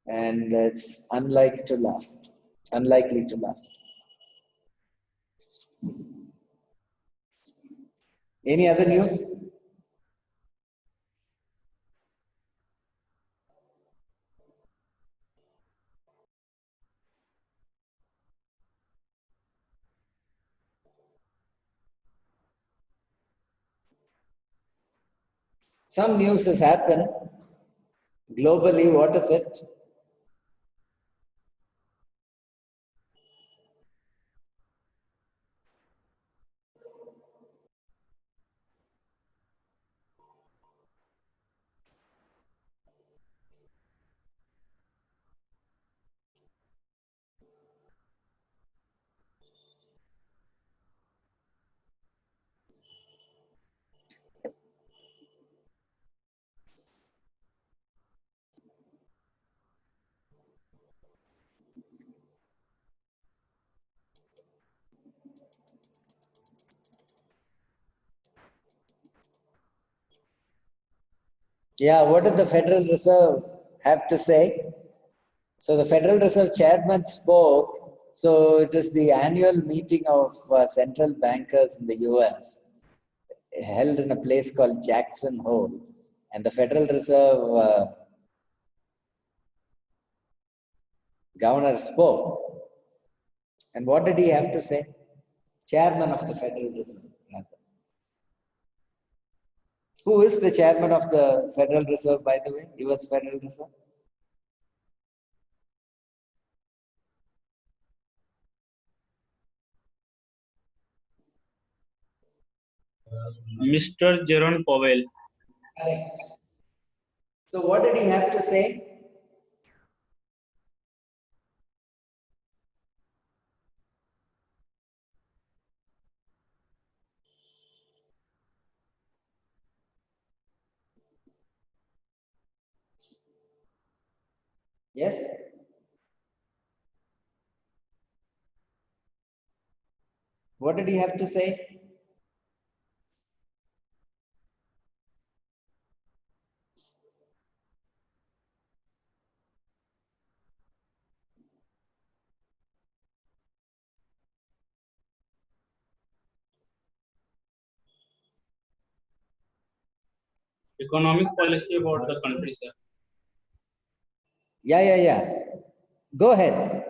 and it's unlikely to last. Any other news? Some news has happened globally. What is it? Yeah, what did the Federal Reserve have to say? So the Federal Reserve chairman spoke. So it is the annual meeting of central bankers in the US, held in a place called Jackson Hole. And the Federal Reserve governor spoke. And what did he have to say? Chairman of the Federal Reserve. Who is the chairman of the Federal Reserve, by the way? US Federal Reserve? Mr. Jerome Powell. Correct. So what did he have to say? Yes? What did he have to say? Economic policy about the country, sir. Yeah. Go ahead.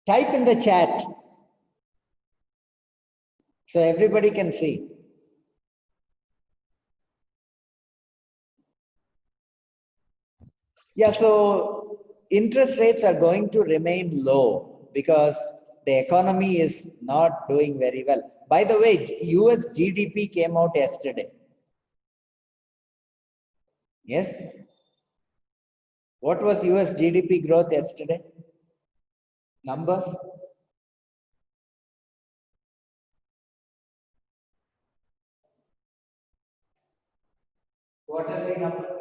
Type in the chat so everybody can see. Yeah, so interest rates are going to remain low because the economy is not doing very well. By the way, US GDP came out yesterday. Yes? What was US GDP growth yesterday? Numbers? Quarterly numbers?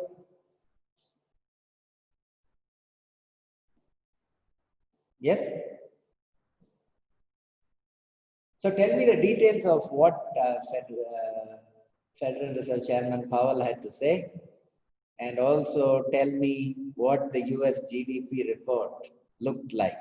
Yes? So tell me the details of what Federal Reserve Chairman Powell had to say, and also tell me what the US GDP report looked like.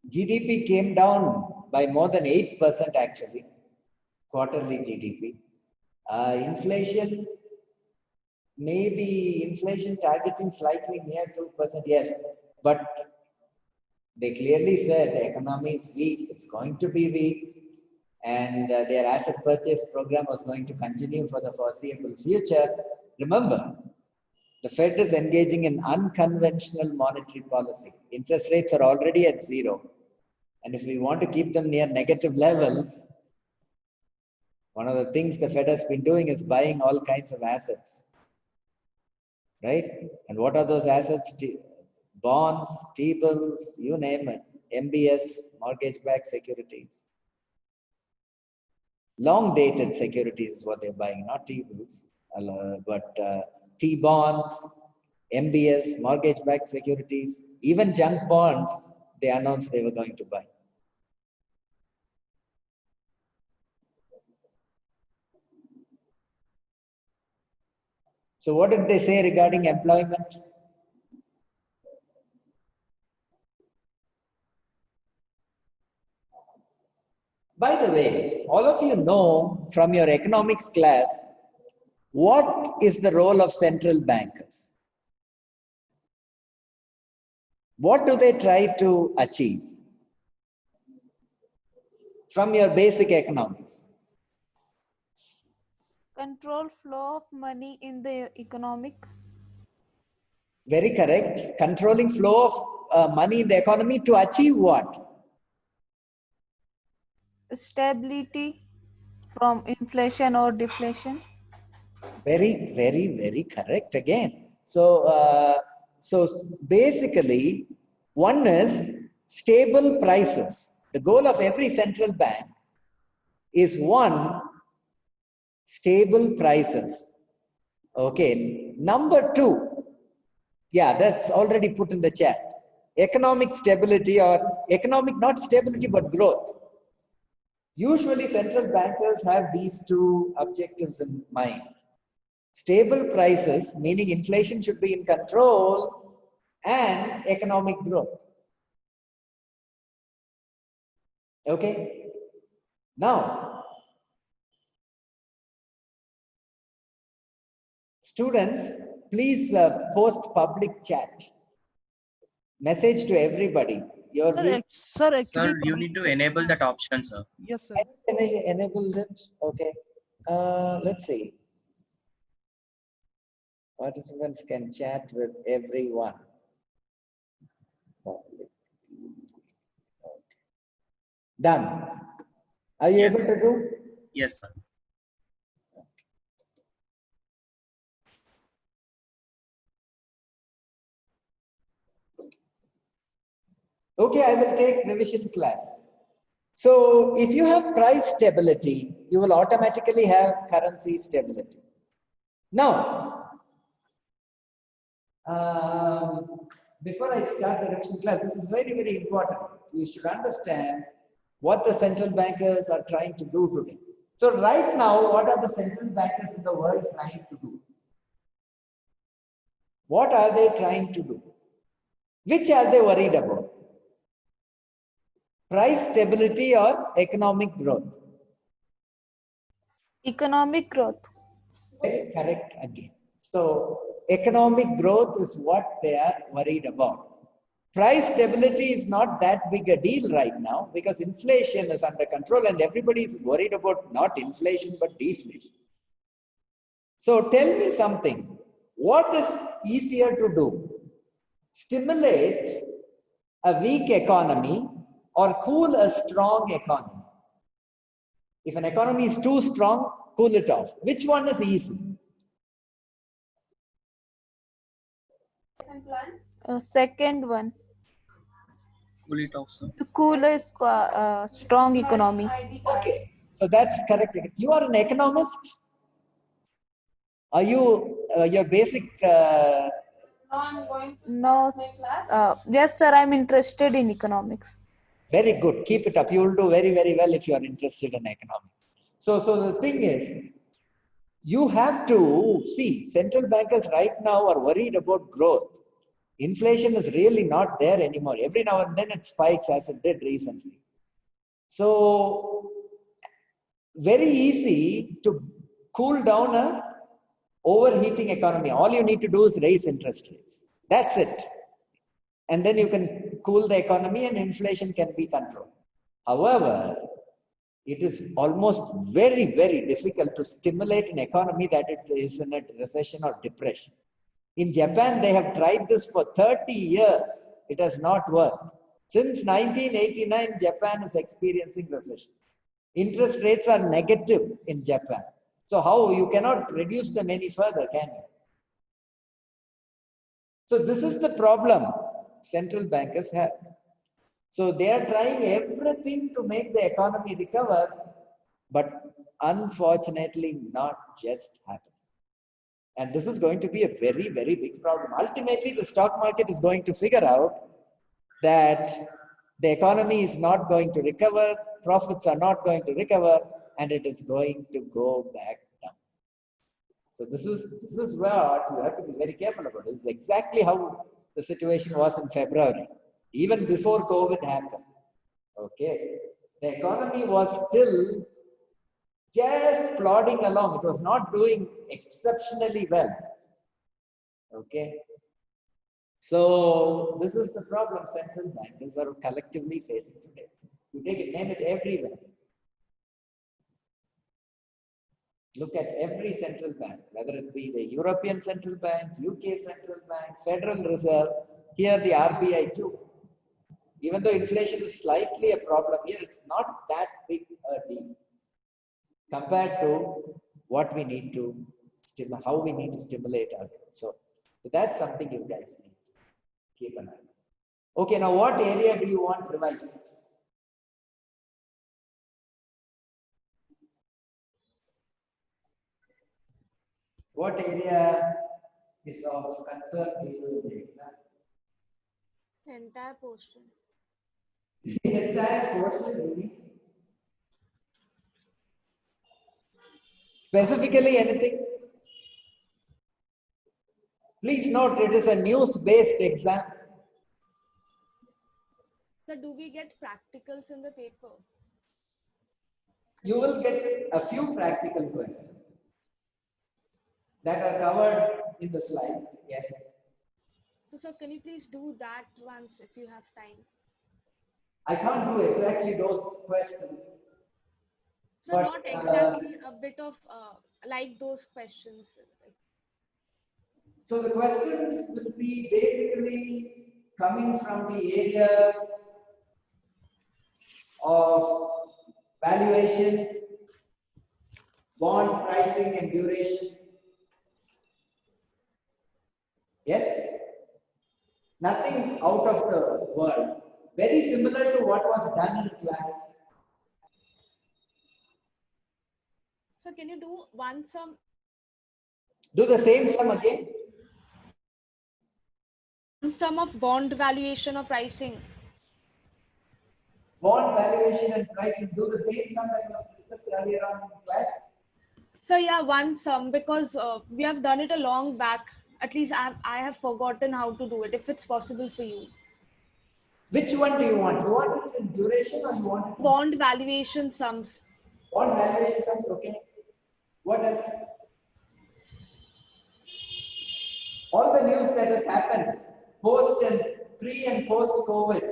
GDP came down by more than 8% actually, quarterly GDP. Inflation maybe inflation targeting slightly near 2%, yes, but they clearly said the economy is weak, it's going to be weak, and their asset purchase program was going to continue for the foreseeable future. Remember, the Fed is engaging in unconventional monetary policy. Interest rates are already at zero. And if we want to keep them near negative levels, one of the things the Fed has been doing is buying all kinds of assets. Right? And what are those assets? Bonds, T-bills, you name it. MBS, mortgage-backed securities. Long-dated securities is what they're buying, not T-bills, but T-bonds, MBS, mortgage-backed securities, even junk bonds, they announced they were going to buy. So what did they say regarding employment? By the way, all of you know from your economics class, what is the role of central bankers? What do they try to achieve? From your basic economics. Control flow of money in the economic. Very correct. Controlling flow of money in the economy to achieve what? Stability from inflation or deflation. Very, very, very correct again. So, so basically, one is stable prices. The goal of every central bank is one, stable prices. Okay. Number two, yeah, that's already put in the chat. Economic stability or economic, not stability, but growth. Usually central bankers have these two objectives in mind. Stable prices, meaning inflation should be in control, and economic growth. Okay. Now, students, please post public chat. Message to everybody. Sir, actually, Sir, you need to enable that option, sir. yes, sir. Enable it. Okay. Let's see. Participants can chat with everyone. Public. Okay. Done. Are you Yes. able to do? Yes, sir. Okay, I will take revision class. So if you have price stability, you will automatically have currency stability. Now, before I start the revision class, this is very, very important. You should understand what the central bankers are trying to do today. So right now, what are the central bankers in the world trying to do? What are they trying to do? Which are they worried about? Price stability or economic growth? Economic growth. Very correct again. So economic growth is what they are worried about. Price stability is not that big a deal right now because inflation is under control and everybody is worried about not inflation but deflation. So tell me something. What is easier to do? Stimulate a weak economy or cool a strong economy? If an economy is too strong, cool it off. Which one is easy? Second one. Cool it off, sir. To cool a strong economy. Okay, so that's correct. You are an economist? Are you your basic? No. Yes, sir. I'm interested in economics. Very good. Keep it up. You will do very, very well if you are interested in economics. So the thing is, you have to see central bankers right now are worried about growth. Inflation is really not there anymore. Every now and then it spikes as it did recently. So very easy to cool down a overheating economy. All you need to do is raise interest rates. That's it. And then you can cool the economy and inflation can be controlled. However, it is almost very, very difficult to stimulate an economy that it is in a recession or depression. In Japan, they have tried this for 30 years. It has not worked. Since 1989, Japan is experiencing recession. Interest rates are negative in Japan. So how you cannot reduce them any further, can you? So this is the problem central bankers have. So they are trying everything to make the economy recover, but unfortunately not just happen. And this is going to be a very, very big problem. Ultimately, the stock market is going to figure out that the economy is not going to recover, profits are not going to recover, and it is going to go back down. So this is what you have to be very careful about. This is exactly how the situation was in February, even before COVID happened. Okay, the economy was still just plodding along. It was not doing exceptionally well. Okay. So this is the problem central bankers are collectively facing today. You take it, name it everywhere. Look at every central bank, whether it be the European Central Bank, UK Central Bank, Federal Reserve, here the RBI too. Even though inflation is slightly a problem here, it's not that big a deal compared to what we need to how we need to stimulate our growth. So that's something you guys need to keep an eye on. Okay, now what area do you want revised? What area is of concern to you in the exam? Entire portion. The entire portion, really? Specifically anything? Please note it is a news-based exam. So do we get practicals in the paper? You will get a few practical questions that are covered in the slides. Yes. So can you please do that once if you have time? I can't do exactly those questions. So But, not exactly a bit of like those questions. So the questions will be basically coming from the areas of valuation, bond pricing and duration. Yes? Nothing out of the world. Very similar to what was done in class. So can you do one sum? Do the same sum again. One sum of bond valuation or pricing. Bond valuation and pricing, do the same sum that was discussed earlier on in class. So yeah, one sum, because we have done it a long back. At least I have forgotten how to do it. If it's possible for you. Which one do you want? You want it in duration or you want it in Bond valuation sums. bond valuation sums? Okay. What else? All the news that has happened post and pre and post COVID.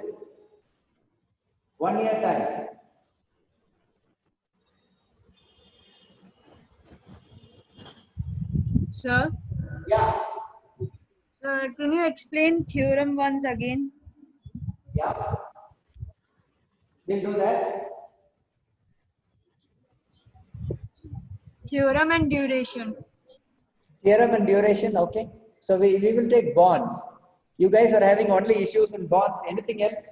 1 year time. Sir, Yeah. can you explain theorem once again? Yeah. We'll do that. Theorem and duration. Theorem and duration, okay. So we will take bonds. You guys are having only issues in bonds. Anything else?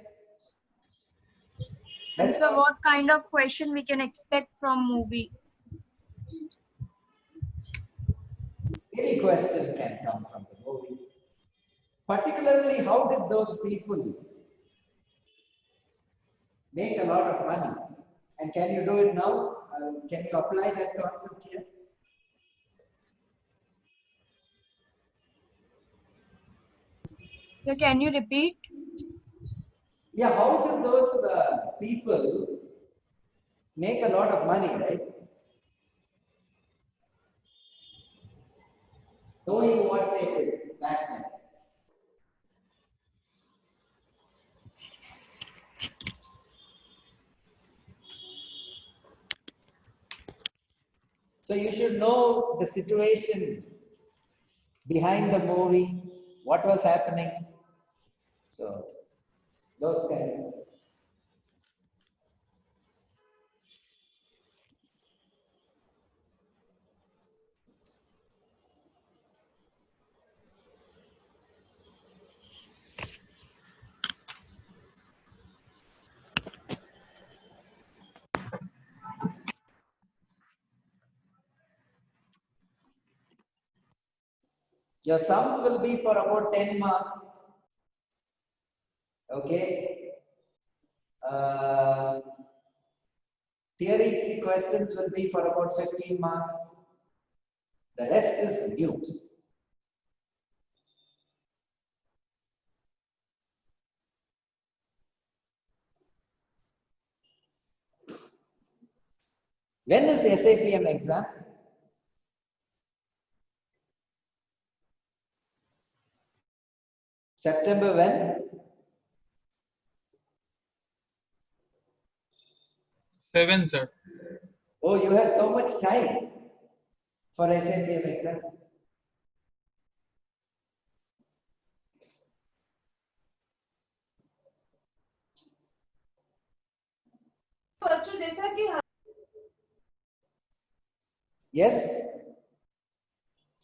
And Let's so what kind of question we can expect from movie? any question can come from the movie. Particularly, how did those people make a lot of money? And can you do it now? Can you apply that concept here? So can you repeat? Yeah, how did those people make a lot of money, right? knowing what they did back then. So you should know the situation behind the movie, what was happening. So those kind of things. Your sums will be for about 10 marks. Okay. Uh, Theory questions will be for about 15 marks. The rest is news. When is the SAPM exam? September when? 7, sir. Oh, you have so much time for SAPM exam. Yes?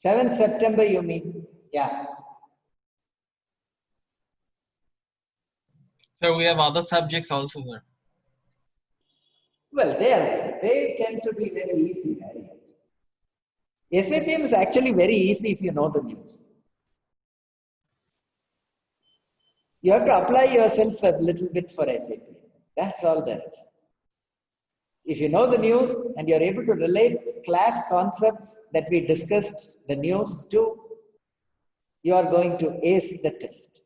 7th September you mean? Yeah. Sir, we have other subjects also, sir. Well, they tend to be very easy. Right? SAPM is actually very easy if you know the news. You have to apply yourself a little bit for SAPM. That's all there is. If you know the news and you're able to relate class concepts that we discussed the news to, you are going to ace the test.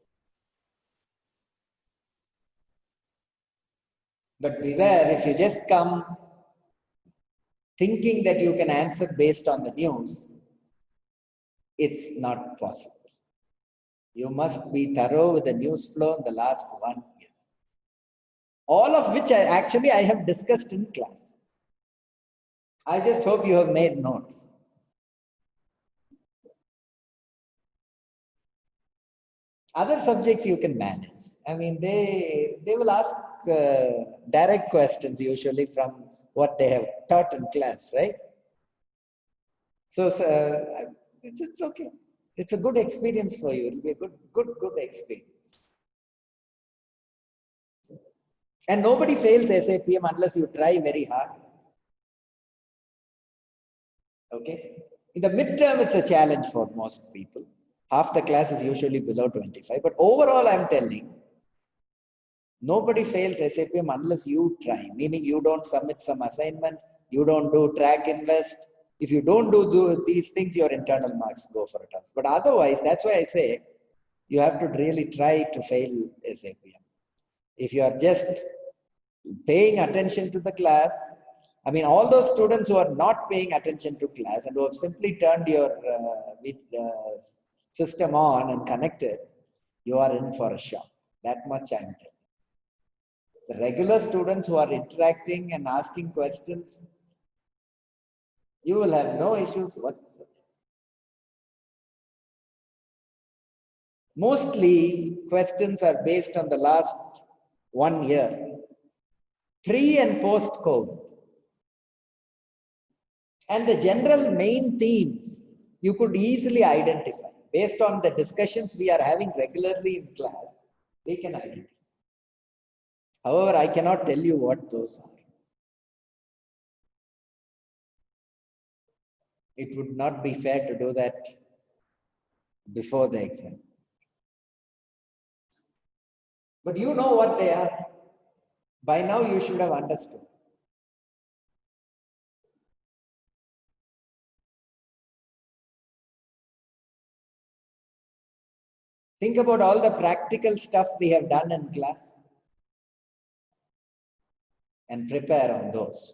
But beware, if you just come thinking that you can answer based on the news, it's not possible. You must be thorough with the news flow in the last 1 year. All of which I have discussed in class. I just hope you have made notes. Other subjects you can manage. I mean, they will ask direct questions usually from what they have taught in class, right? So it's okay. It's a good experience for you. It'll be a good experience. And nobody fails SAPM unless you try very hard. Okay. In the midterm, it's a challenge for most people. Half the class is usually below 25. But overall, I'm telling, nobody fails SAPM unless you try. Meaning you don't submit some assignment, you don't do track invest. If you don't do these things, your internal marks go for a toss. But otherwise, that's why I say you have to really try to fail SAPM. If you are just paying attention to the class, I mean, all those students who are not paying attention to class and who have simply turned your system on and connected, you are in for a shock. That much I'm telling. The regular students who are interacting and asking questions, you will have no issues whatsoever. Mostly questions are based on the last 1 year, pre and post COVID. And the general main themes you could easily identify based on the discussions we are having regularly in class. We can identify. However, I cannot tell you what those are. It would not be fair to do that before the exam. But you know what they are. By now you should have understood. Think about all the practical stuff we have done in class and prepare on those.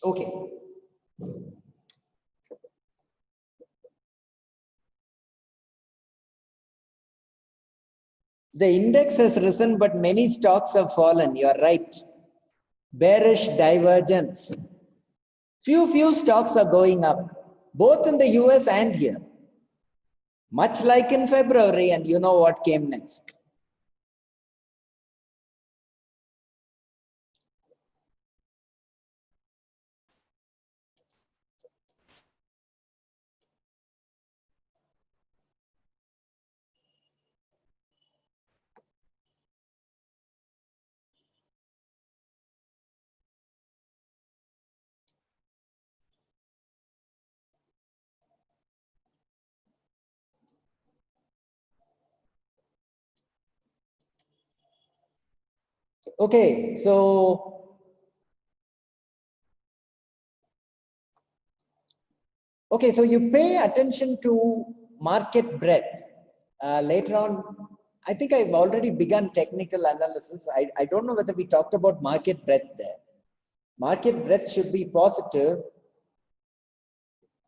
Okay. The index has risen, but many stocks have fallen. You are right. Bearish divergence. Few stocks are going up, both in the US and here. Much like in February, and you know what came next. Okay, so you pay attention to market breadth. Later on, I think I've already begun technical analysis. I don't know whether we talked about market breadth there. Market breadth should be positive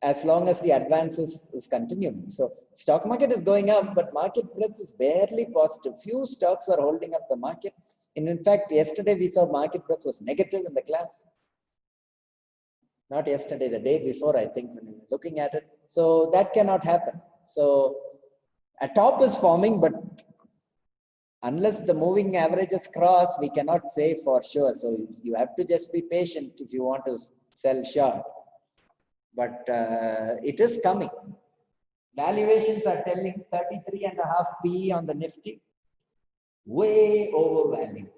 as long as the advances is continuing. So stock market is going up, but market breadth is barely positive. Few stocks are holding up the market. And in fact, yesterday we saw market breadth was negative in the class. Not yesterday, the day before, I think, when we were looking at it. So that cannot happen. So a top is forming, but unless the moving averages cross, we cannot say for sure. So you have to just be patient if you want to sell short. But it is coming. Valuations are telling 33.5 PE on the Nifty. Way overvalued.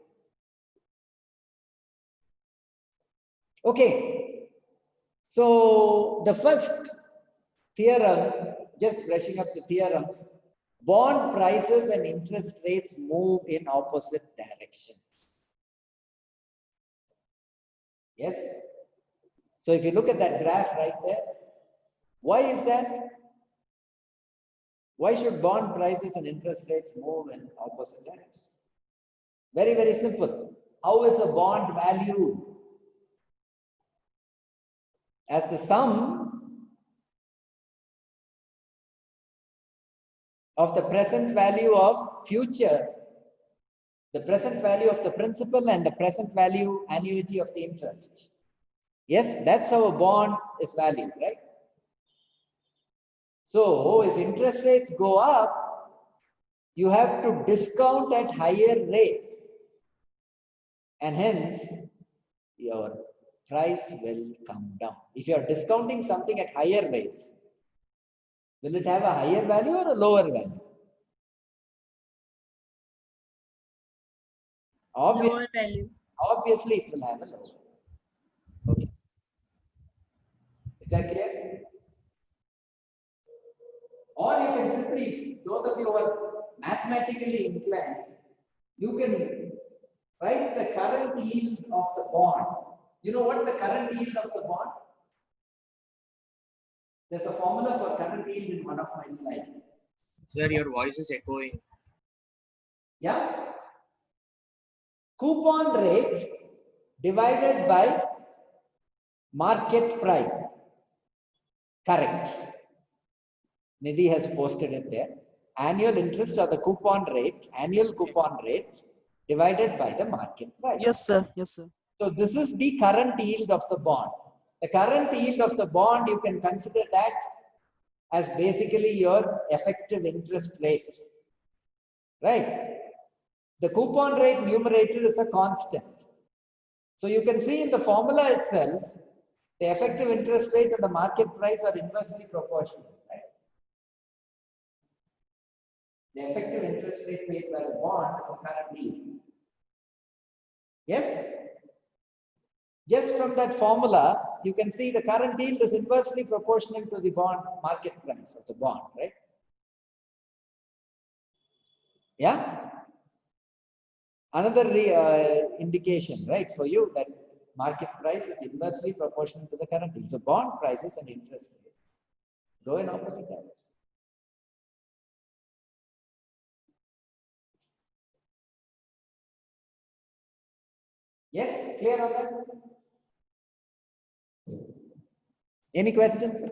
Okay. So the first theorem, just brushing up the theorems, bond prices and interest rates move in opposite directions. Yes. So if you look at that graph right there, why is that? Why should bond prices and interest rates move in opposite directions? Very, very simple. How is a bond valued? As the sum of the present value of future, the present value of the principal and the present value annuity of the interest. Yes, that's how a bond is valued, right? So if interest rates go up, you have to discount at higher rates, and hence your price will come down. If you are discounting something at higher rates, will it have a higher value or a lower value? Lower value. Obviously, it will have a lower. Okay. Is that clear? Or you can simply, those of you who are mathematically inclined, you can write the current yield of the bond. You know what the current yield of the bond? There's a formula for current yield in one of my slides. Sir, your voice is echoing. Yeah? Coupon rate divided by market price. Correct. Nidhi has posted it there. Annual interest or the coupon rate, annual coupon rate divided by the market price. Yes, sir. Yes, sir. So this is the current yield of the bond. The current yield of the bond, you can consider that as basically your effective interest rate. Right? The coupon rate numerator is a constant. So you can see in the formula itself, the effective interest rate and the market price are inversely proportional. Right? The effective interest rate paid by the bond is the current yield. Yes? Just from that formula, you can see the current yield is inversely proportional to the bond market price of the bond, right? Yeah? Another indication, right, for you that market price is inversely proportional to the current yield. So bond prices and interest rate go in opposite direction. Yes, clear on that? Any questions?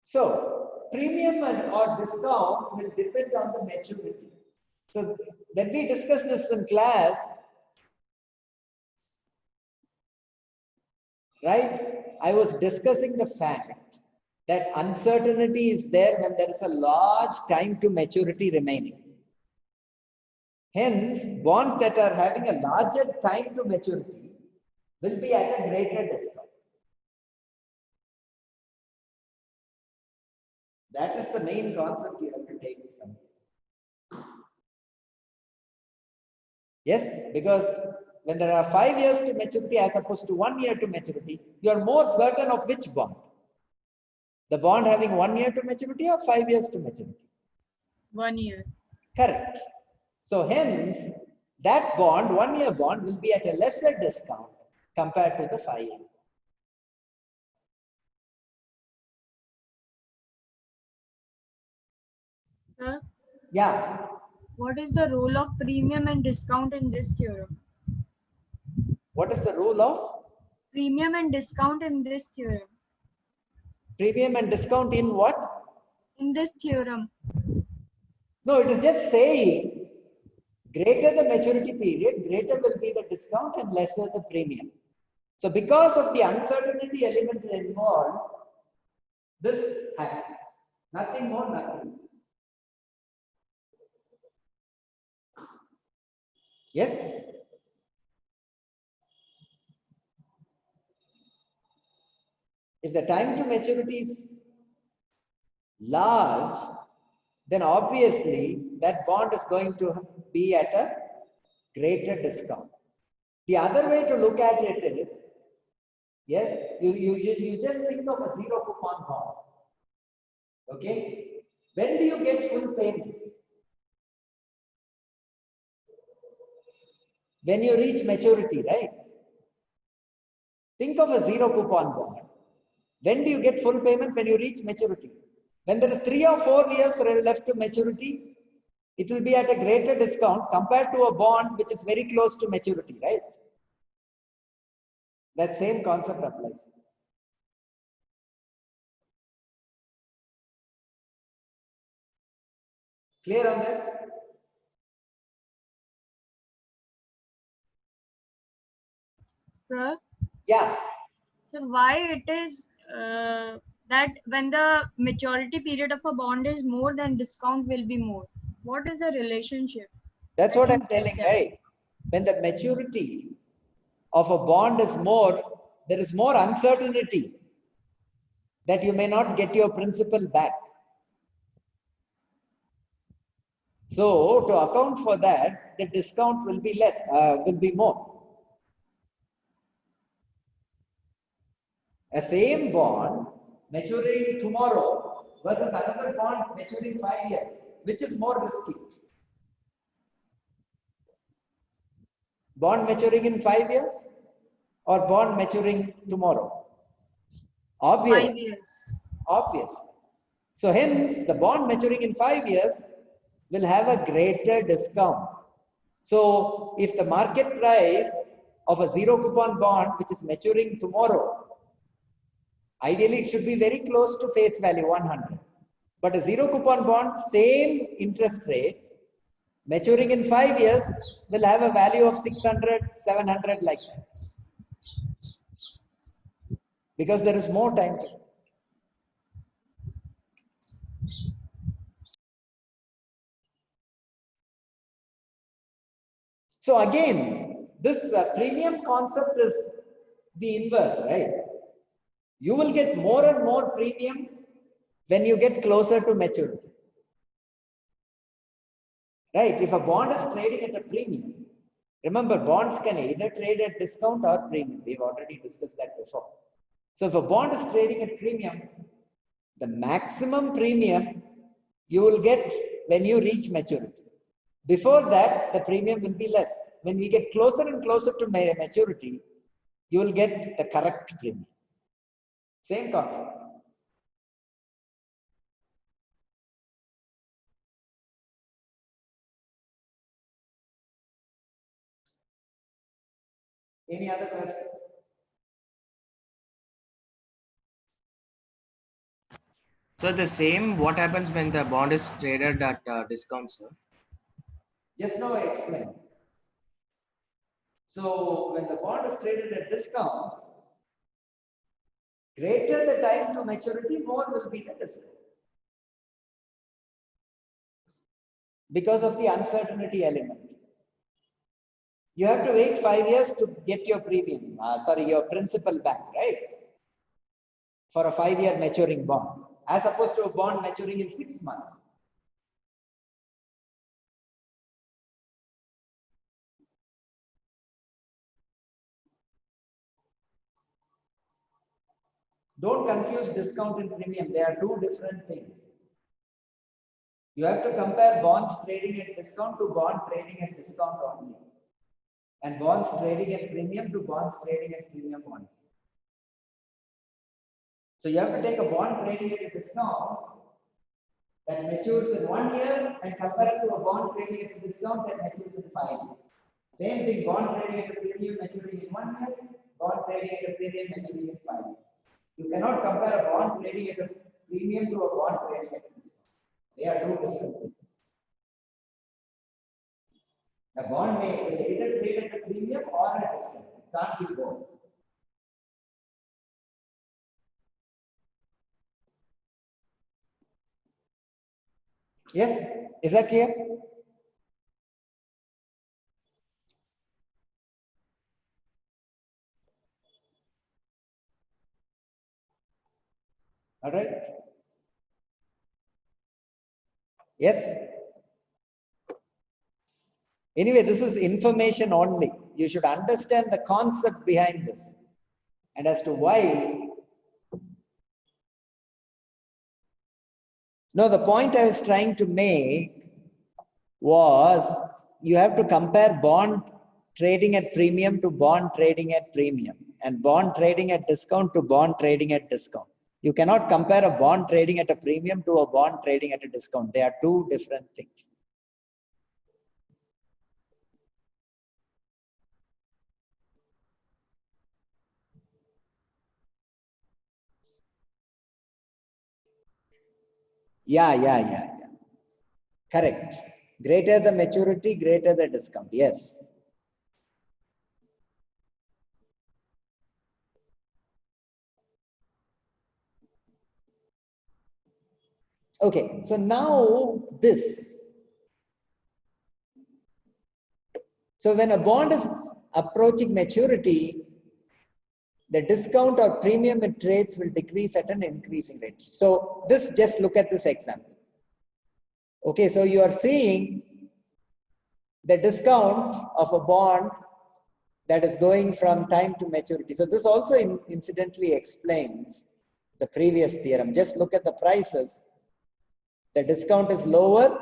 So premium or discount will depend on the maturity. So when we discuss this in class, right, I was discussing the fact that uncertainty is there when there is a large time to maturity remaining. Hence, bonds that are having a larger time to maturity will be at a greater discount. That is the main concept you have to take from it. Yes, because when there are 5 years to maturity as opposed to 1 year to maturity, you are more certain of which bond. The bond having 1 year to maturity or 5 years to maturity? 1 year. Correct. So hence, that bond, 1 year bond, will be at a lesser discount compared to the 5 year. Sir, Yeah. what is the role of premium and discount in this theorem? What is the role of Premium and discount in this theorem. premium and discount in what? In this theorem. No, it is just saying greater the maturity period, greater will be the discount and lesser the premium. So because of the uncertainty element involved, this happens. Nothing more, nothing less. Yes? If the time to maturity is large, then obviously that bond is going to be at a greater discount. The other way to look at it is, yes, you just think of a zero coupon bond. Okay? When do you get full payment? When you reach maturity, right? Think of a zero coupon bond. When do you get full payment? When you reach maturity. When there is 3 or 4 years left to maturity, it will be at a greater discount compared to a bond which is very close to maturity, right? That same concept applies. Clear on that? Sir, Yeah. so why it is that when the maturity period of a bond is more, then discount will be more? What is the relationship? That's I what I'm didn't get telling, that. right? When the maturity of a bond is more, there is more uncertainty that you may not get your principal back. So to account for that, the discount will be less, will be more. A same bond maturing tomorrow versus another bond maturing 5 years, which is more risky? Bond maturing in 5 years or bond maturing tomorrow? 5 Obviously. years. Obviously. So hence, the bond maturing in 5 years will have a greater discount. So if the market price of a zero coupon bond, which is maturing tomorrow, ideally it should be very close to face value 100. But a zero coupon bond, same interest rate, maturing in 5 years, will have a value of 600, 700 like that. Because there is more time. So again, this premium concept is the inverse, right? You will get more and more premium when you get closer to maturity. Right? If a bond is trading at a premium, remember bonds can either trade at discount or premium. We've already discussed that before. So if a bond is trading at premium, the maximum premium you will get when you reach maturity. Before that, the premium will be less. When we get closer and closer to maturity, you will get the correct premium. Same concept. Any other questions? So the same, what happens when the bond is traded at discount, sir? Just now I explained. So when the bond is traded at discount, greater the time to maturity, more will be the discount. Because of the uncertainty element. You have to wait 5 years to get your premium, your principal back, right? For a 5-year maturing bond, as opposed to a bond maturing in 6 months. Don't confuse discount and premium. They are two different things. You have to compare bonds trading at discount to bond trading at discount only. And bonds trading at premium to bonds trading at premium only. So you have to take a bond trading at a discount that matures in 1 year and compare it to a bond trading at a discount that matures in 5 years. Same thing, bond trading at a premium maturing in 1 year, bond trading at a premium maturing in 5 years. You cannot compare a bond trading at a premium to a bond trading at a discount. They are two different things. A bond may either trade at a premium or at a discount. It can't be both. Yes, is that clear? All right. Yes. Anyway, this is information only. You should understand the concept behind this and as to why. No, the point I was trying to make was you have to compare bond trading at premium to bond trading at premium and bond trading at discount to bond trading at discount. You cannot compare a bond trading at a premium to a bond trading at a discount. They are two different things. Yeah. Correct. Greater the maturity, greater the discount. Yes. Okay, so now this. So when a bond is approaching maturity, the discount or premium it trades will decrease at an increasing rate. So this, just look at this example. Okay, so you are seeing the discount of a bond that is going from time to maturity. So this also incidentally explains the previous theorem. Just look at the prices. The discount is lower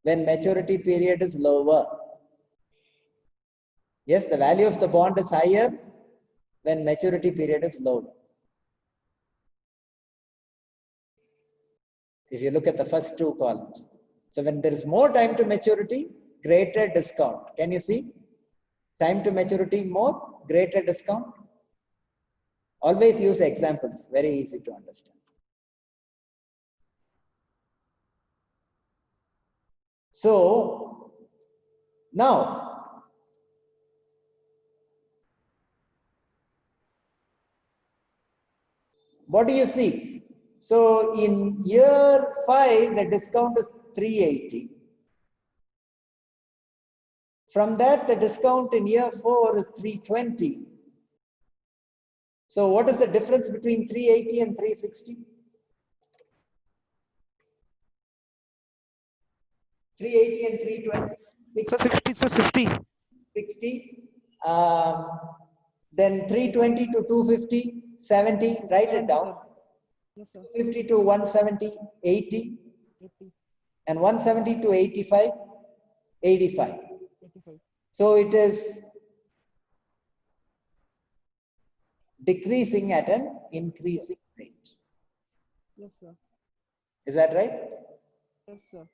when maturity period is lower. Yes, the value of the bond is higher when maturity period is lower. If you look at the first two columns. So when there is more time to maturity, greater discount. Can you see? Time to maturity more, greater discount. Always use examples, very easy to understand. So now, what do you see? So in year 5, the discount is 380. From that, the discount in year 4 is 320. So what is the difference between 380 and 360? 380 and 320. So 60, so 60. 60. Then 320 to 250, 70. Write it down. Yes, sir. 50 to 170, 80. 80, And 170 to 85, 85. 85. So it is decreasing at an increasing rate. Yes, sir. Is that right? Yes, sir.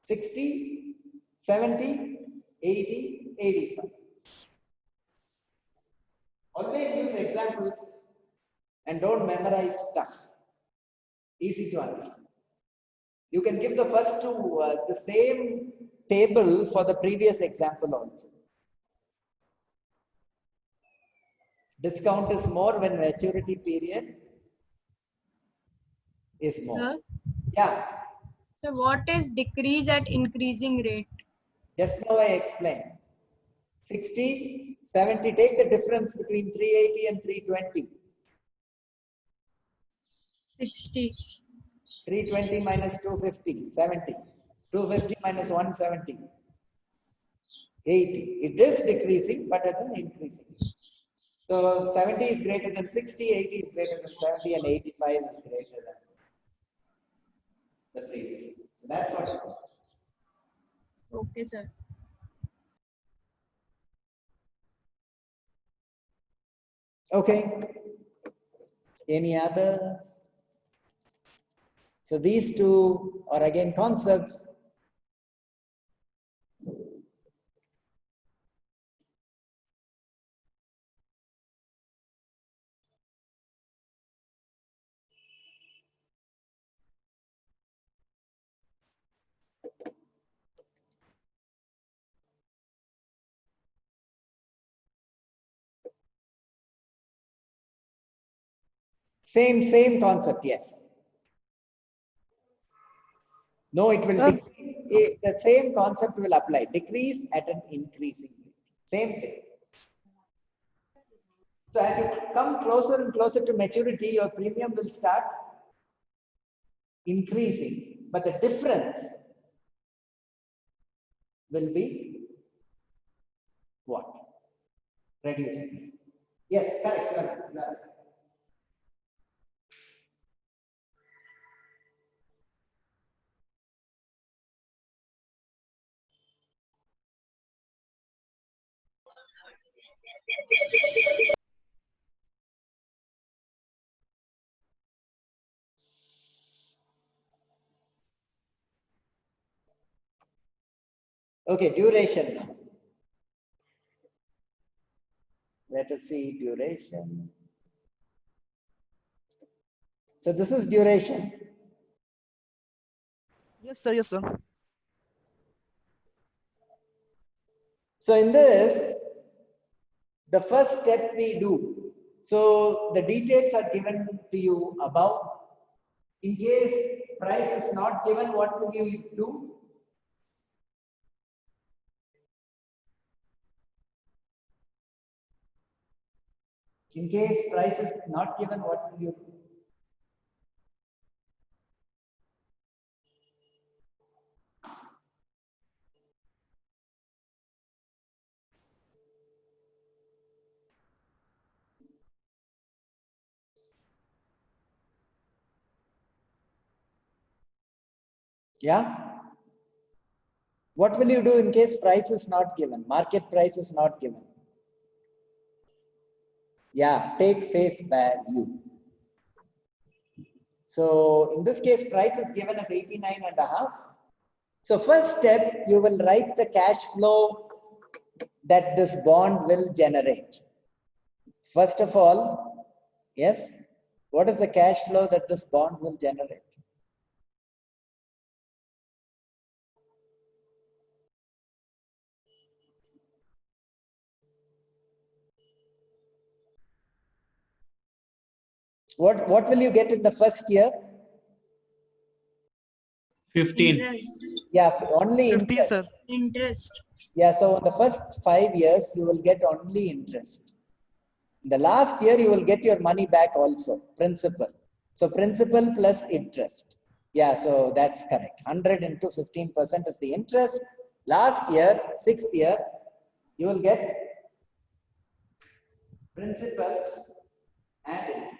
60, 70, 80, 85. Always use examples and don't memorize stuff. Easy to understand. You can give the first two the same table for the previous example also. Discount is more when maturity period is more. Sir, Yeah, so what is decrease at increasing rate? just now I explained. 60, 70, take the difference between 380 and 320. 60. 320 minus 250, 70. 250 minus 170, 80. It is decreasing, but at an increasing rate. So 70 is greater than 60, 80 is greater than 70, and 85 is greater than the previous. So that's what it is. Okay, sir. Okay. Any others? So these two are again concepts. Same concept, yes. No, it will Sir? the same concept will apply. Decrease at an increasing rate. Same thing. So as you come closer and closer to maturity, your premium will start increasing, but the difference will be what? Reducing. Yes, correct. You are right, you are right. Okay, duration now. Let us see duration. So this is duration. Yes, sir. Yes, sir. So in this, the first step we do. So the details are given to you above. In case price is not given, what will you do? In case price is not given, what will you do? Yeah? What will you do in case price is not given? Market price is not given. Yeah, take face value. So in this case, price is given as 89.5. So first step, you will write the cash flow that this bond will generate. First of all, yes, what is the cash flow that this bond will generate? What will you get in the first year? 15. Interest. Yeah, only 15, interest. sir. Interest. Yeah, so in the first 5 years, you will get only interest. In the last year, you will get your money back also, principal. So principal plus interest. Yeah, so that's correct. 100 into 15% is the interest. Last year, 6th year, you will get principal and interest.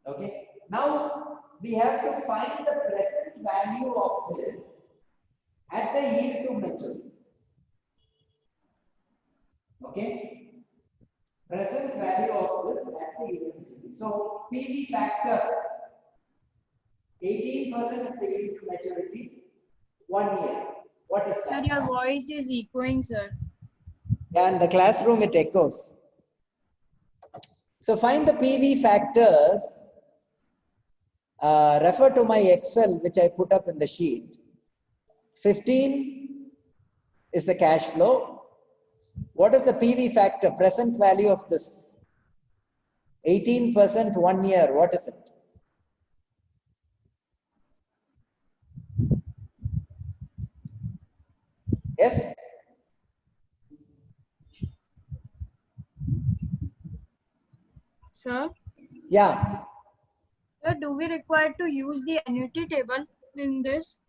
Okay. Now we have to find the present value of this at the yield to maturity. Okay. Present value of this at the yield to maturity. So PV factor 18% is the yield to maturity 1 year. What is Sir, that? your voice is echoing, sir. Yeah, in the classroom it echoes. So find the PV factors. Refer to my Excel, which I put up in the sheet. 15 is the cash flow. What is the PV factor, present value of this? 18% 1 year, what is it? Yes? Sir, Yeah, sir, do we require to use the annuity table in this?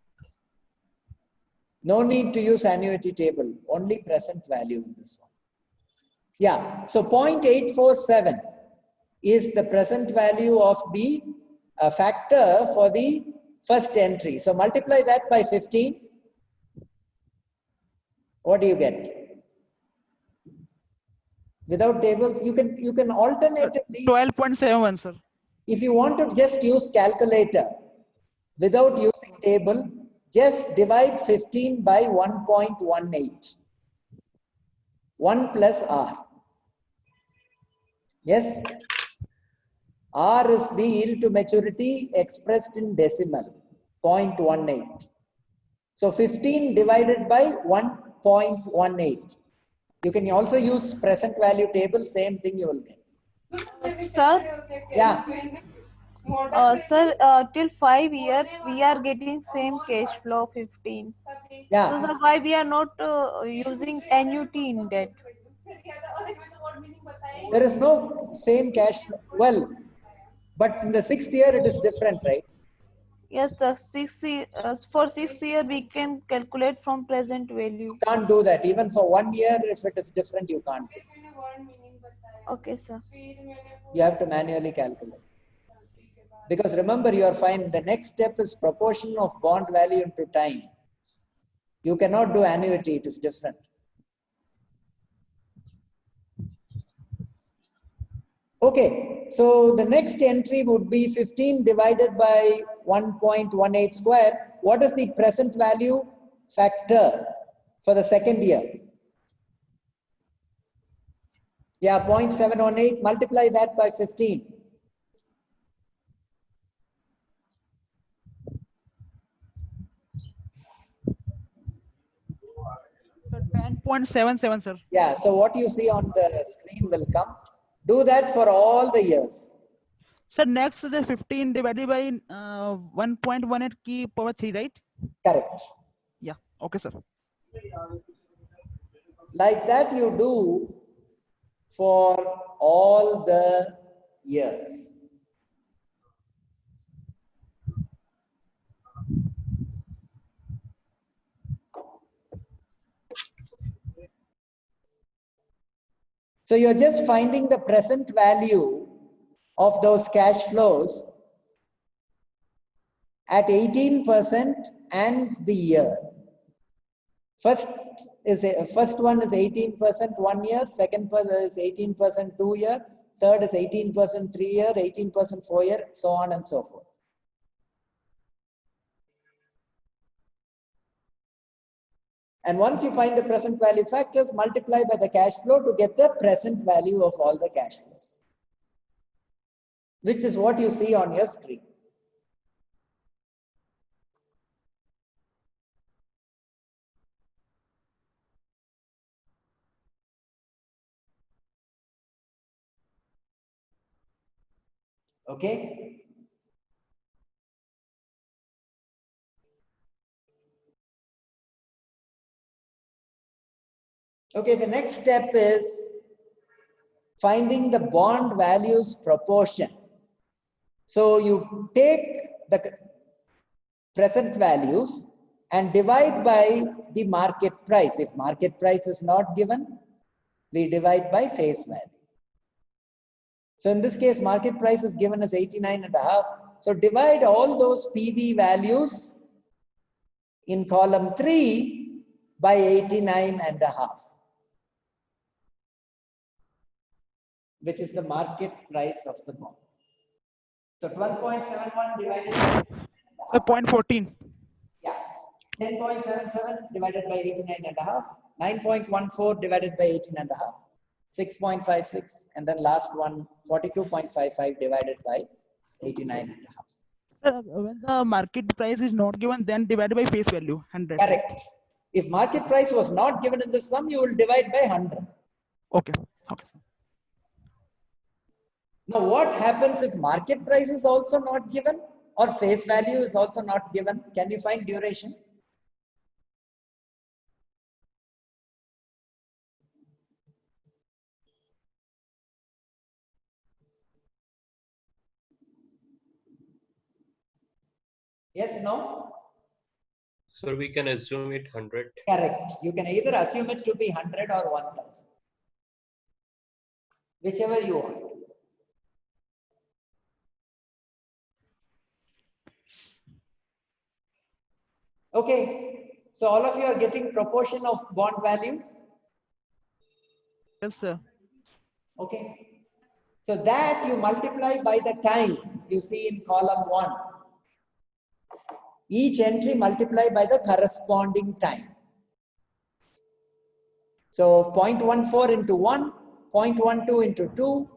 no need to use annuity table, only present value in this one. Yeah, so 0.847 is the present value of the factor for the first entry. So multiply that by 15. What do you get? Without tables, you can alternatively, 12.71, sir. if you want to just use calculator without using table, just divide 15 by 1.18. 1 plus R. Yes? R is the yield to maturity expressed in decimal, 0.18. So 15 divided by 1.18. You can also use present value table, same thing you will get. Sir, Yeah, sir, till 5 years we are getting same cash flow 15. So yeah. sir, why we are not using annuity in that? There is no same cash flow. Well, but in the 6th year it is different, right? Yes, sir. For 6 year we can calculate from present value. You can't do that. Even for 1 year, if it is different, you can't do. Okay, sir. You have to manually calculate. Because remember, you are fine. The next step is proportion of bond value into time. You cannot do annuity, it is different. Okay, so the next entry would be 15 divided by 1.18 square. What is the present value factor for the second year? Yeah, 0.718, multiply that by 15. Sir, 10.77, sir. Yeah, so what you see on the screen will come. Do that for all the years. Sir, next is the 15 divided by 1.18 key power 3, right? Correct. Yeah. Okay, sir. Like that you do for all the years. So you're just finding the present value of those cash flows at 18% and the year. First one is 18% 1 year, second is 18% 2 year, third is 18% 3 year, 18% 4 year, so on and so forth. And once you find the present value factors, multiply by the cash flow to get the present value of all the cash flows, which is what you see on your screen. Okay. Okay, the next step is finding the bond values proportion. So you take the present values and divide by the market price. If market price is not given, we divide by face value. So in this case, market price is given as 89.5. So divide all those PV values in column 3 by 89.5. Which is the market price of the bond. So 12.71 divided by So 0.14. yeah, 10.77 divided by 89.5. 9.14 divided by 18 and a half, 6.56, and then last one, 42.55 divided by 89 and a half. Sir, when the market price is not given, then divided by face value, 100. Correct. If market price was not given in the sum, you will divide by 100. Okay. Okay, sir. Now, what happens if market price is also not given or face value is also not given? Can you find duration? Yes, no? So we can assume it 100. Correct. You can either assume it to be 100 or 1000. Whichever you want. Okay. So all of you are getting proportion of bond value. Yes, sir. Okay. So that you multiply by the time you see in column 1. Each entry multiply by the corresponding time. So 0.14 into 1, 0.12 into 2,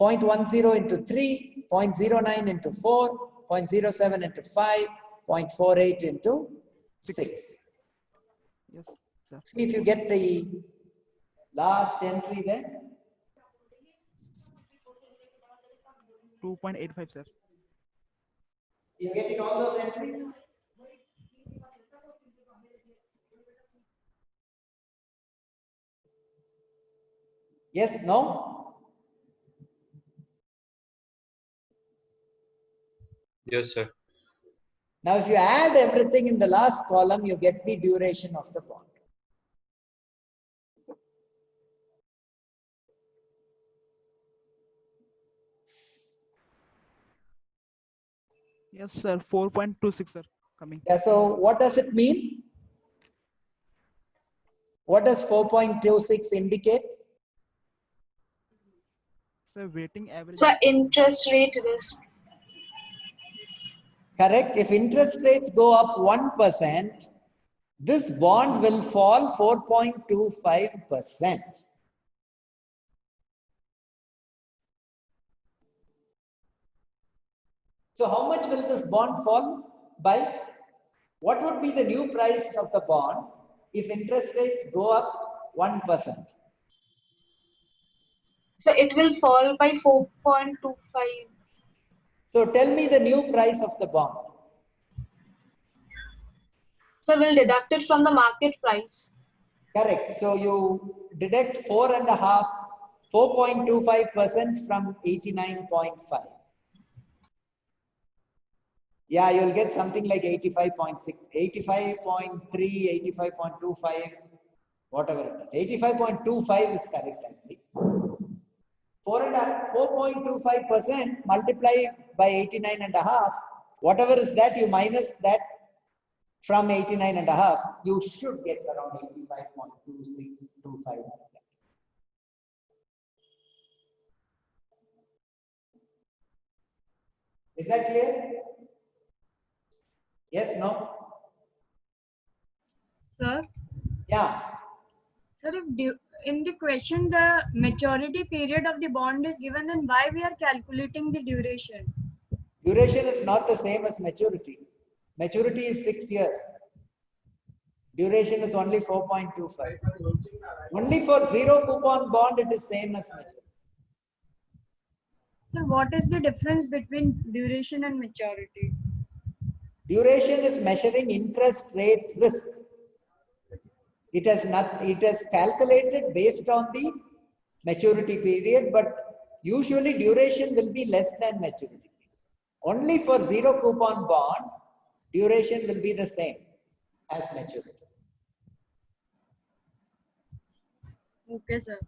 0.10 into 3, 0.09 into 4, 0.07 into 5, 0.48 into 6. Yes, sir. See if you get the last entry there. 2.85, sir. You getting all those entries? Yes, no? Yes, sir. Now, if you add everything in the last column, you get the duration of the bond. Yes, sir. 4.26, sir. Coming. Yeah, so what does it mean? What does 4.26 indicate? Sir, weighting average. So interest rate risk. Correct. If interest rates go up 1%, this bond will fall 4.25%. So how much will this bond fall by? What would be the new price of the bond if interest rates go up 1%? So it will fall by 4.25. So tell me the new price of the bond. So we'll deduct it from the market price. Correct. So you deduct 4.25% from 89.5. Yeah, you'll get something like 85.6, 85.3, 85.25, whatever it is. 85.25 is correct, actually. 4.25% multiply by 89 and a half. Whatever is that, you minus that from 89 and a half, you should get around 85.2625. Is that clear? Yes, no? Sir, Yeah. sir, if in the question the maturity period of the bond is given, then why we are calculating the duration? Duration is not the same as maturity. Maturity is 6 years. Duration is only 4.25. Only for zero coupon bond, it is same as maturity. So what is the difference between duration and maturity? Duration is measuring interest rate risk. It is calculated based on the maturity period, but usually duration will be less than maturity period. Only for zero coupon bond, duration will be the same as maturity. Okay, sir.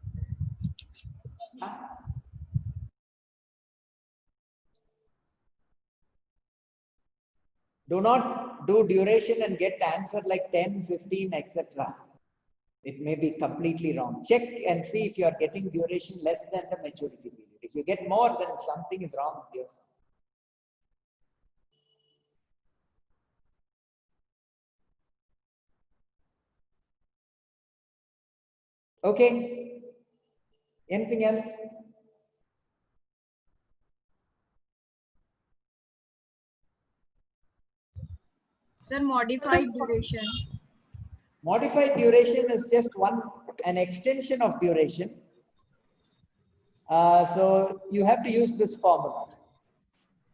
Do not do duration and get answer like 10, 15, etc. It may be completely wrong. Check and see if you are getting duration less than the maturity period. If you get more, then something is wrong with yourself. Okay. Anything else? Sir, modified duration. Modified duration is just an extension of duration. So you have to use this formula.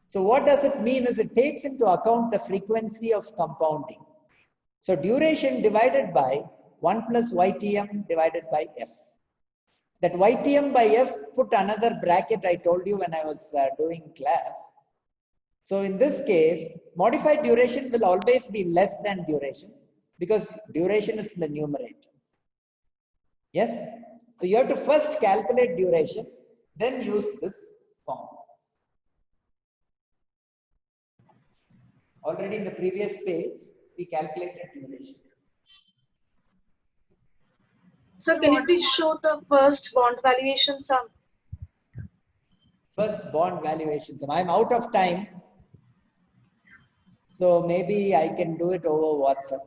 So what does it mean is it takes into account the frequency of compounding. So duration divided by 1 plus YTM divided by F. That YTM by F, put another bracket I told you when I was doing class. So in this case, modified duration will always be less than duration because duration is in the numerator. Yes? So you have to first calculate duration, then use this formula. Already in the previous page, we calculated duration. So can you please show the first bond valuation sum? First bond valuation sum. I'm out of time. So maybe I can do it over WhatsApp.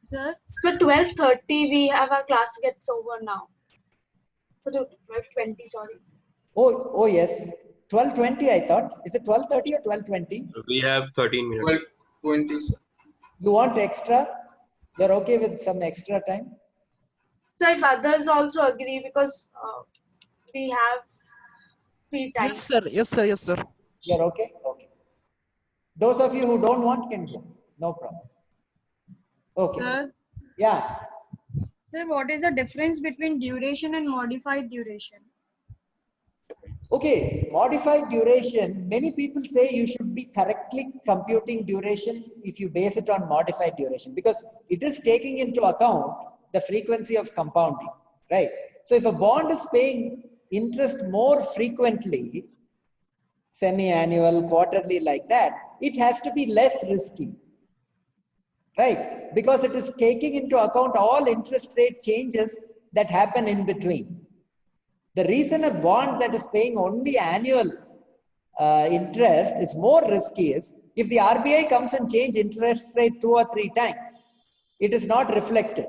Sir, So 12:30 we have our class gets over now. So 12:20, sorry. Oh yes. 12:20 I thought. Is it 12:30 or 12:20? We have 13 minutes. 20, sir. You want extra? You're okay with some extra time? So if others also agree because we have free time. Yes, sir. Yes, sir. Yes, sir. You're okay? Okay. Those of you who don't want can go. No problem. Okay. sir, Yeah. sir, what is the difference between duration and modified duration? Okay, modified duration, many people say you should be correctly computing duration if you base it on modified duration because it is taking into account the frequency of compounding, right? So if a bond is paying interest more frequently, semi-annual, quarterly like that, it has to be less risky, right? Because it is taking into account all interest rate changes that happen in between. The reason a bond that is paying only annual interest is more risky is if the RBI comes and change interest rate 2 or 3 times, it is not reflected.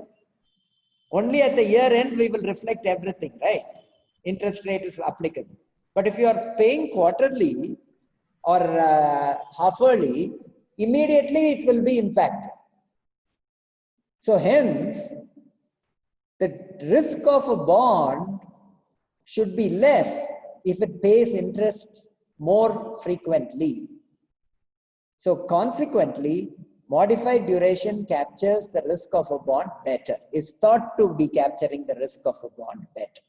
Only at the year end we will reflect everything, right? Interest rate is applicable. But if you are paying quarterly or half-yearly, immediately it will be impacted. So hence, the risk of a bond should be less if it pays interest more frequently. So consequently, modified duration captures the risk of a bond better. It's thought to be capturing the risk of a bond better.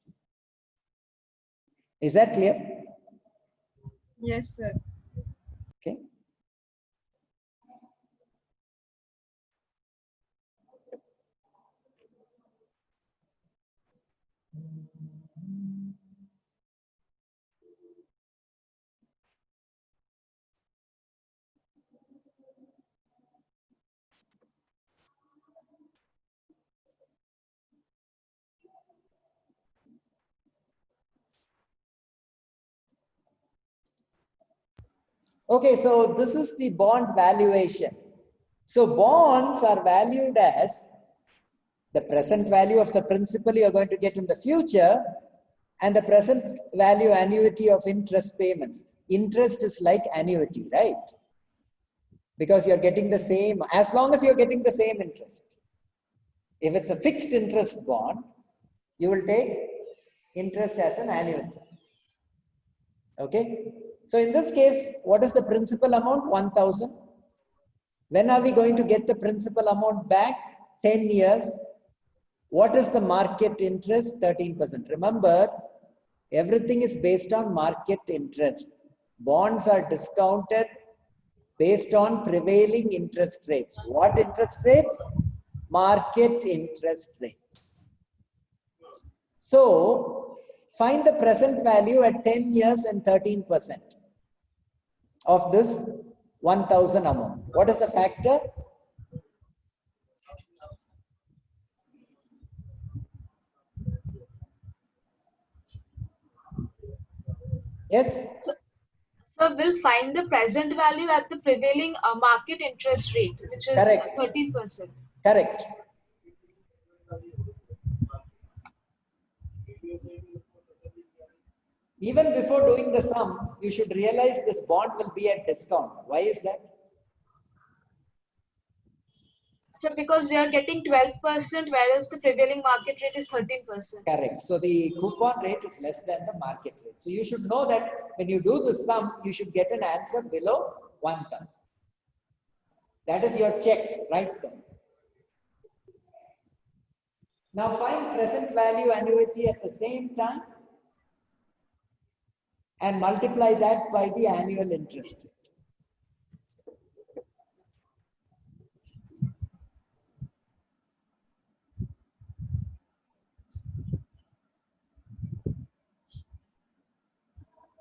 Is that clear? Yes, sir. Okay. Okay, so this is the bond valuation. So bonds are valued as the present value of the principal you are going to get in the future and the present value annuity of interest payments. Interest is like annuity, right? Because you're getting the same, as long as you're getting the same interest. If it's a fixed interest bond, you will take interest as an annuity. Okay? So in this case, what is the principal amount? 1,000. When are we going to get the principal amount back? 10 years. What is the market interest? 13%. Remember, everything is based on market interest. Bonds are discounted based on prevailing interest rates. What interest rates? Market interest rates. So, find the present value at 10 years and 13% of this 1,000 amount. What is the factor? Yes? So we'll find the present value at the prevailing market interest rate, which is Correct. 13%. Correct. Even before doing the sum, you should realize this bond will be at discount. Why is that? So because we are getting 12%, whereas the prevailing market rate is 13%. Correct. So the coupon rate is less than the market rate. So you should know that when you do the sum, you should get an answer below 1,000. That is your check right there. Now find present value annuity at the same time and multiply that by the annual interest rate.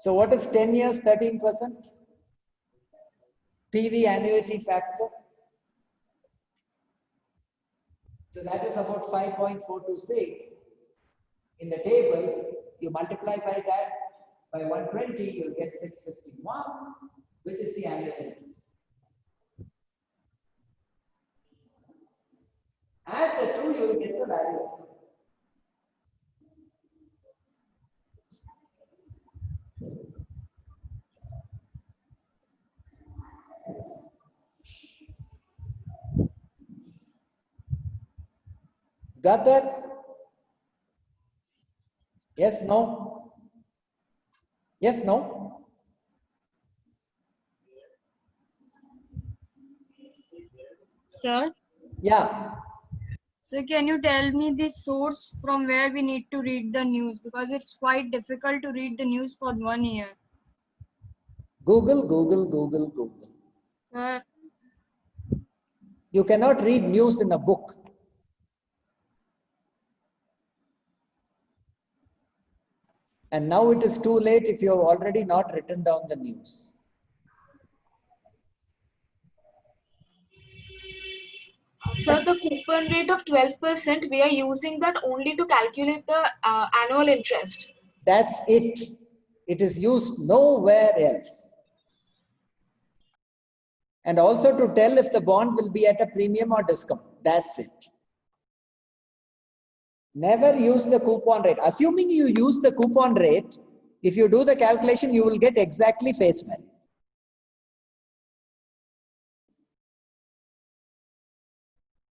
So what is 10 years, 13%? PV annuity factor. So that is about 5.426. In the table, you multiply by that by 120, you'll get 651, which is the annual interest. Add the two, you will get the value of it. Got that? Yes, no? Yes, no? Sir, Yeah. so can you tell me the source from where we need to read the news? Because it's quite difficult to read the news for 1 year. Google, Google, Google, Google. Sir, You cannot read news in a book. And now it is too late if you have already not written down the news. So the coupon rate of 12%, we are using that only to calculate the annual interest. That's it. It is used nowhere else. And also to tell if the bond will be at a premium or discount. That's it. Never use the coupon rate. Assuming you use the coupon rate, if you do the calculation, you will get exactly face value.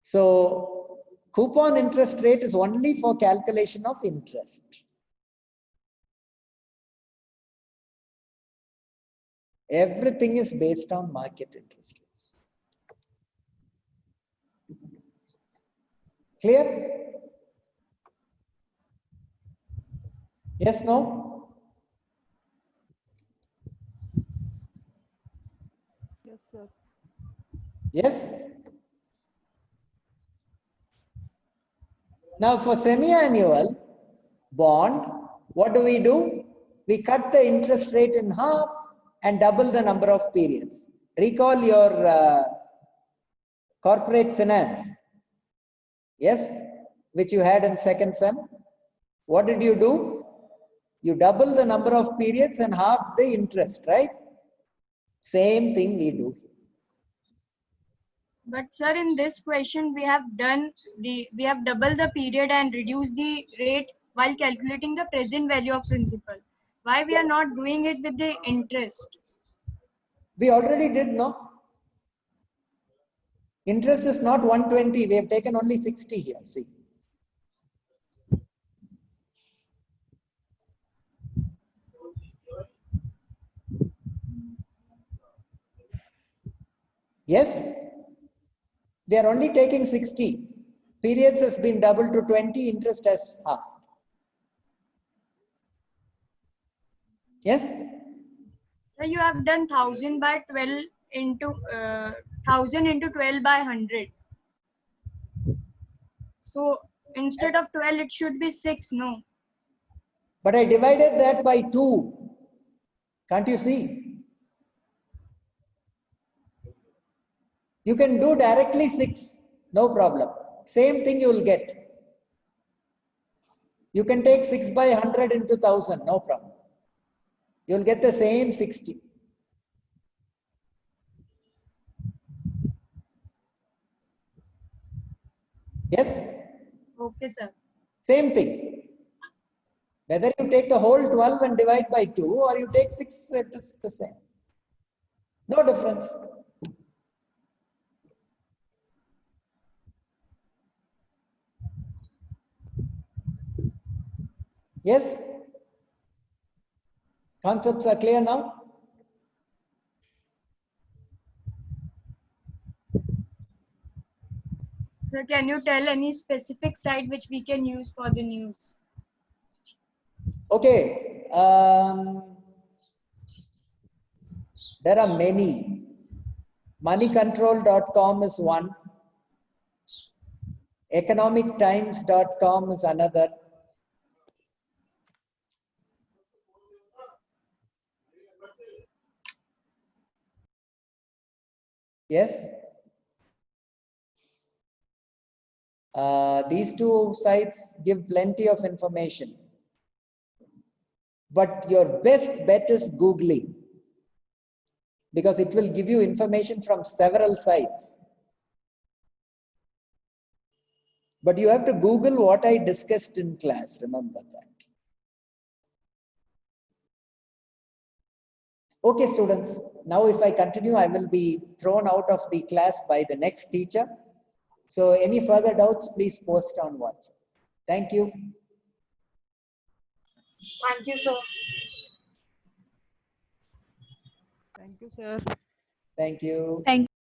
So coupon interest rate is only for calculation of interest. Everything is based on market interest rates. Clear? Yes, no? Yes, sir. Yes? Now for semi-annual bond, what do? We cut the interest rate in half and double the number of periods. Recall your corporate finance, yes, which you had in second sem. What did you do? You double the number of periods and half the interest, right? Same thing we do. but sir, in this question, we have doubled the period and reduced the rate while calculating the present value of principal. Why we are not doing it with the interest? We already did, no? Interest is not 120. We have taken only 60 here, see. Yes? We are only taking 60. Periods has been doubled to 20, interest has half. Yes? So you have done 1000 by 12 into 1000 into 12 by 100. So instead of 12, it should be 6, no? But I divided that by 2. Can't you see? You can do directly 6, no problem. Same thing you will get. You can take 6 by 100 into 1000, no problem. You will get the same 60. Yes? Okay, sir. Same thing. Whether you take the whole 12 and divide by 2 or you take 6, it is the same. No difference. Yes? Concepts are clear now? So can you tell any specific site which we can use for the news? Okay. There are many. Moneycontrol.com is one. Economictimes.com is another. Yes? These two sites give plenty of information. But your best bet is Googling, because it will give you information from several sites. But you have to Google what I discussed in class, remember that. Okay, students, now if I continue, I will be thrown out of the class by the next teacher. So any further doubts, please post on WhatsApp. Thank you. Thank you, sir. Thank you, sir. Thank you. Thank